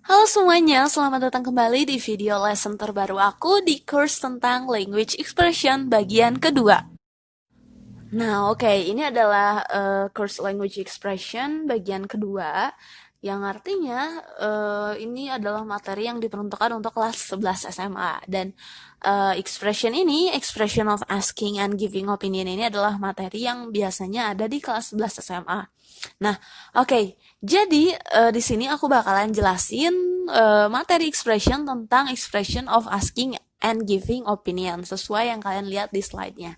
Halo semuanya, selamat datang kembali di video lesson terbaru aku di course tentang Language Expression bagian kedua. Nah, oke, ini adalah course Language Expression bagian kedua, yang artinya ini adalah materi yang diperuntukkan untuk kelas 11 SMA. Dan expression ini, expression of asking and giving opinion ini adalah materi yang biasanya ada di kelas 11 SMA. Nah, oke, jadi di sini aku bakalan jelasin materi expression tentang expression of asking and giving opinion sesuai yang kalian lihat di slide-nya.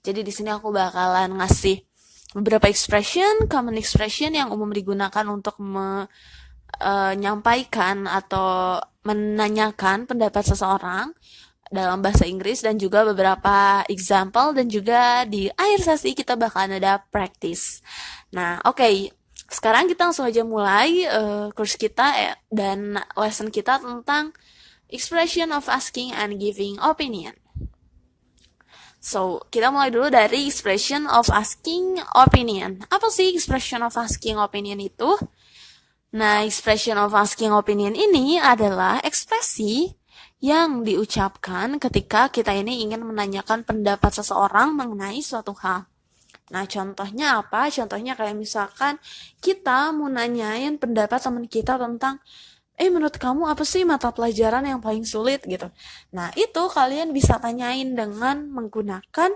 Jadi di sini aku bakalan ngasih beberapa expression, common expression yang umum digunakan untuk menyampaikan atau menanyakan pendapat seseorang dalam bahasa Inggris, dan juga beberapa example, dan juga di akhir sesi kita bakalan ada practice. Nah, oke. Sekarang kita langsung aja mulai course kita dan lesson kita tentang expression of asking and giving opinion. So, kita mulai dulu dari expression of asking opinion. Apa sih expression of asking opinion itu? Nah, expression of asking opinion ini adalah ekspresi yang diucapkan ketika kita ini ingin menanyakan pendapat seseorang mengenai suatu hal. Nah, contohnya apa? Contohnya kayak misalkan kita mau nanyain pendapat teman kita tentang, menurut kamu apa sih mata pelajaran yang paling sulit gitu. Nah, itu kalian bisa tanyain dengan menggunakan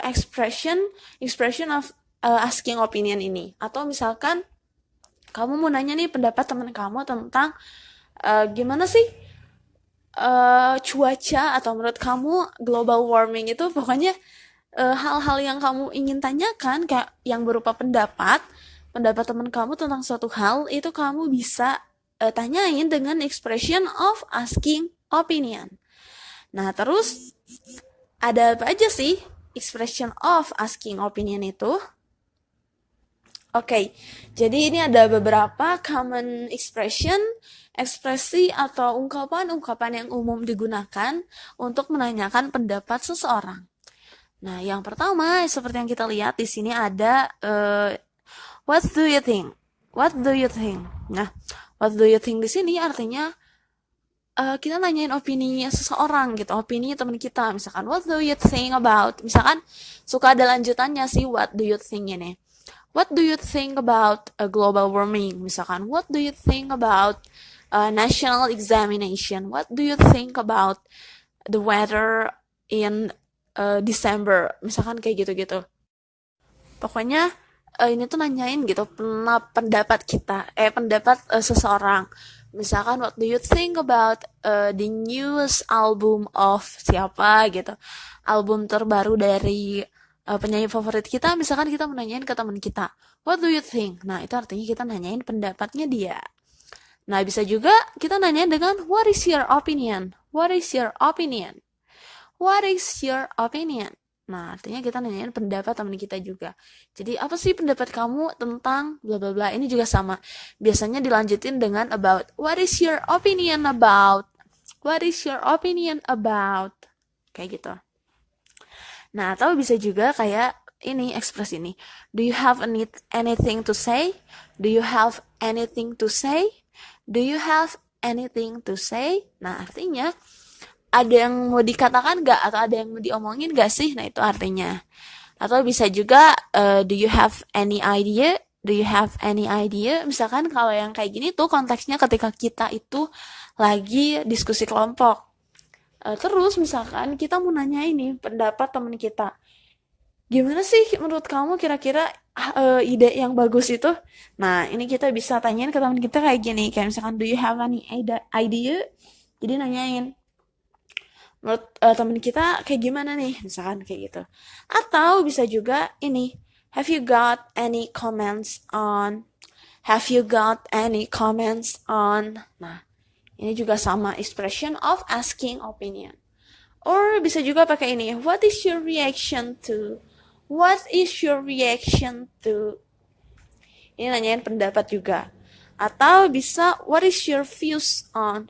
expression of asking opinion ini. Atau misalkan kamu mau nanya nih pendapat teman kamu tentang gimana sih cuaca, atau menurut kamu global warming itu, pokoknya hal-hal yang kamu ingin tanyakan kayak yang berupa pendapat teman kamu tentang suatu hal, itu kamu bisa tanyain dengan expression of asking opinion. Nah, terus ada apa aja sih expression of asking opinion itu? Oke, jadi ini ada beberapa common expression, ekspresi atau ungkapan-ungkapan yang umum digunakan untuk menanyakan pendapat seseorang. Nah, yang pertama seperti yang kita lihat di sini ada what do you think? What do you think? Nah, what do you think di sini artinya kita nanyain opini seseorang gitu, opini teman kita. Misalkan what do you think about? Misalkan suka ada lanjutannya sih what do you think ini. What do you think about global warming? Misalkan what do you think about national examination? What do you think about the weather in December, misalkan kayak gitu-gitu. Pokoknya ini tuh nanyain gitu pendapat kita, pendapat seseorang. Misalkan what do you think about the newest album of siapa gitu, album terbaru dari penyanyi favorit kita. Misalkan kita menanyain ke teman kita, what do you think? Nah, itu artinya kita nanyain pendapatnya dia. Nah, bisa juga kita nanyain dengan what is your opinion? What is your opinion? What is your opinion? Nah, artinya kita nanyain pendapat teman kita juga. Jadi, apa sih pendapat kamu tentang bla bla bla? Ini juga sama. Biasanya dilanjutin dengan about. What is your opinion about? What is your opinion about? Kayak gitu. Nah, atau bisa juga kayak ini, ekspres ini. Do you have anything to say? Do you have anything to say? Do you have anything to say? Nah, artinya ada yang mau dikatakan gak, atau ada yang mau diomongin gak sih? Nah, itu artinya. Atau bisa juga do you have any idea? Do you have any idea? Misalkan kalau yang kayak gini tuh konteksnya ketika kita itu lagi diskusi kelompok. Terus misalkan kita mau nanya ini pendapat teman kita, gimana sih menurut kamu kira-kira ide yang bagus itu? Nah, ini kita bisa tanyain ke teman kita kayak gini, kayak misalkan do you have any idea? Jadi nanyain, menurut teman kita kayak gimana nih, misalkan kayak gitu. Atau bisa juga ini, have you got any comments on? Have you got any comments on? Nah, ini juga sama, expression of asking opinion. Or bisa juga pakai ini, what is your reaction to? What is your reaction to? Ini nanyain pendapat juga. Atau bisa, what is your views on?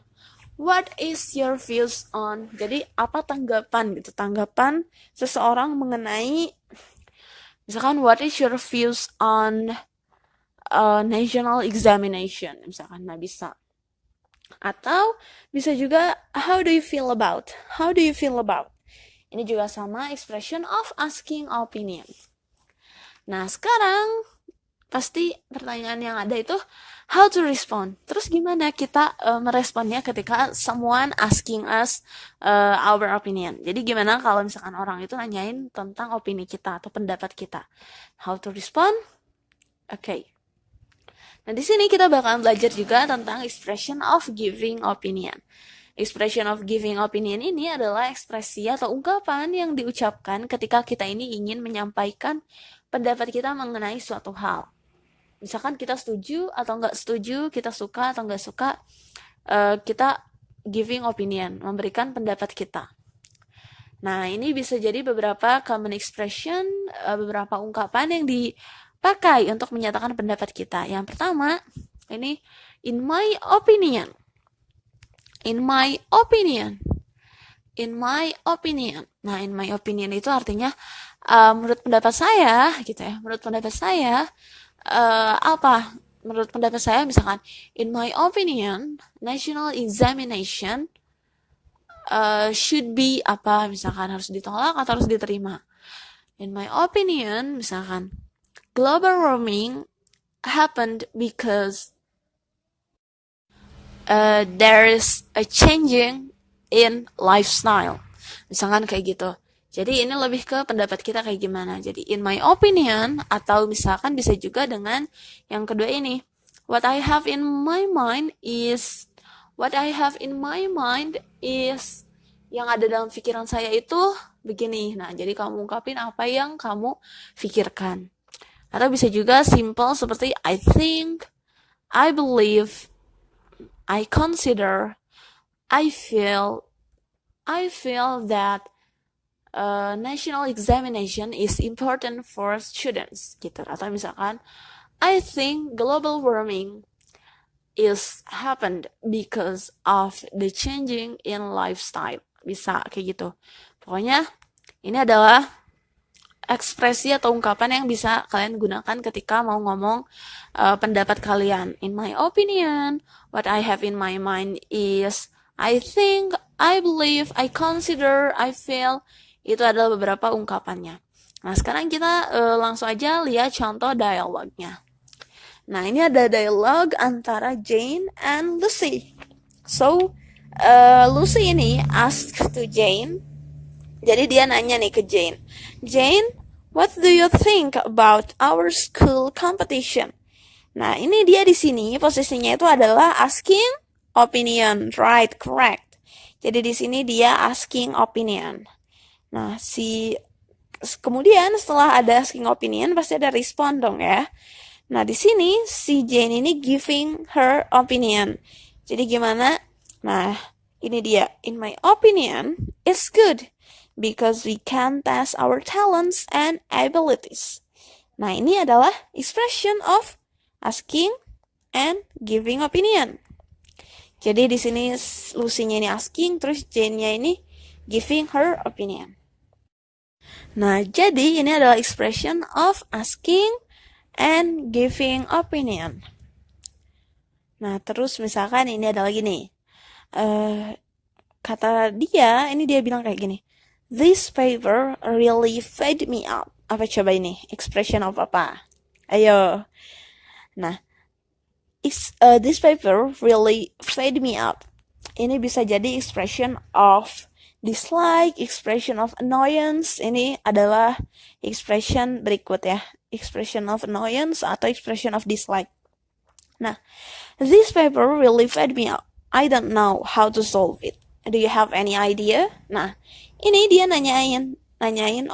What is your views on? Jadi apa tanggapan gitu, tanggapan seseorang mengenai, misalkan what is your views on national examination, misalkan. Nah, bisa. Atau bisa juga how do you feel about? How do you feel about? Ini juga sama expression of asking opinion. Nah, sekarang pasti pertanyaan yang ada itu how to respond. Terus gimana kita meresponnya ketika someone asking us our opinion. Jadi gimana kalau misalkan orang itu nanyain tentang opini kita atau pendapat kita. How to respond? Oke. Nah, di sini kita bakalan belajar juga tentang expression of giving opinion. Expression of giving opinion ini adalah ekspresi atau ungkapan yang diucapkan ketika kita ini ingin menyampaikan pendapat kita mengenai suatu hal. Misalkan kita setuju atau nggak setuju, kita suka atau nggak suka, kita giving opinion, memberikan pendapat kita. Nah, ini bisa jadi beberapa common expression, beberapa ungkapan yang dipakai untuk menyatakan pendapat kita. Yang pertama, ini in my opinion. In my opinion. In my opinion. Nah, in my opinion itu artinya menurut pendapat saya, gitu ya. Menurut pendapat saya, apa? Menurut pendapat saya, misalkan, in my opinion, national examination should be apa? Misalkan harus ditolak atau harus diterima. In my opinion, misalkan, global warming happened because there is a changing in lifestyle. Misalkan kayak gitu. Jadi ini lebih ke pendapat kita kayak gimana. Jadi in my opinion, atau misalkan bisa juga dengan yang kedua ini. What I have in my mind is yang ada dalam pikiran saya itu begini. Nah, jadi kamu ungkapin apa yang kamu pikirkan. Atau bisa juga simple seperti I think, I believe, I consider, I feel that national examination is important for students, gitu. Atau misalkan, I think global warming is happened because of the changing in lifestyle. Bisa kayak gitu. Pokoknya ini adalah ekspresi atau ungkapan yang bisa kalian gunakan ketika mau ngomong pendapat kalian. In my opinion, what I have in my mind is I think, I believe, I consider, I feel. Itu adalah beberapa ungkapannya. Nah, sekarang kita langsung aja lihat contoh dialognya. Nah, ini ada dialog antara Jane and Lucy. So, Lucy ini ask to Jane. Jadi dia nanya nih ke Jane. Jane, what do you think about our school competition? Nah, ini dia di sini posisinya itu adalah asking opinion, right? Correct. Jadi di sini dia asking opinion. Nah, kemudian setelah ada asking opinion pasti ada respond dong ya. Nah, di sini si Jane ini giving her opinion. Jadi gimana? Nah, ini dia. In my opinion, it's good because we can test our talents and abilities. Nah, ini adalah expression of asking and giving opinion. Jadi di sini Lucy-nya ini asking, terus Jane-nya ini giving her opinion. Nah, jadi ini adalah expression of asking and giving opinion. Nah, terus misalkan ini ada lagi nih. Kata dia, ini dia bilang kayak gini. This paper really fed me up. Apa coba ini? Expression of apa? Ayo. Nah, this paper really fed me up. Ini bisa jadi expression of dislike, expression of annoyance. Ini adalah expression berikut ya. Expression of annoyance atau expression of dislike. Nah, this paper really fed me up. I don't know how to solve it. Do you have any idea? Nah, ini dia nanyain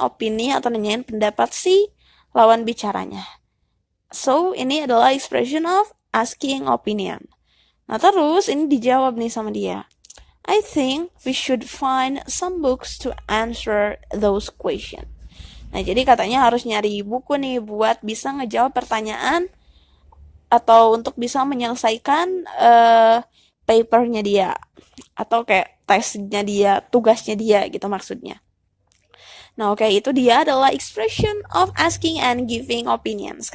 opini atau nanyain pendapat si lawan bicaranya. So, ini adalah expression of asking opinion. Nah, terus ini dijawab nih sama dia. I think we should find some books to answer those questions. Nah, jadi katanya harus nyari buku nih buat bisa ngejawab pertanyaan atau untuk bisa menyelesaikan papernya dia. Atau kayak tesnya dia, tugasnya dia gitu maksudnya. Nah, oke, itu dia adalah expression of asking and giving opinions.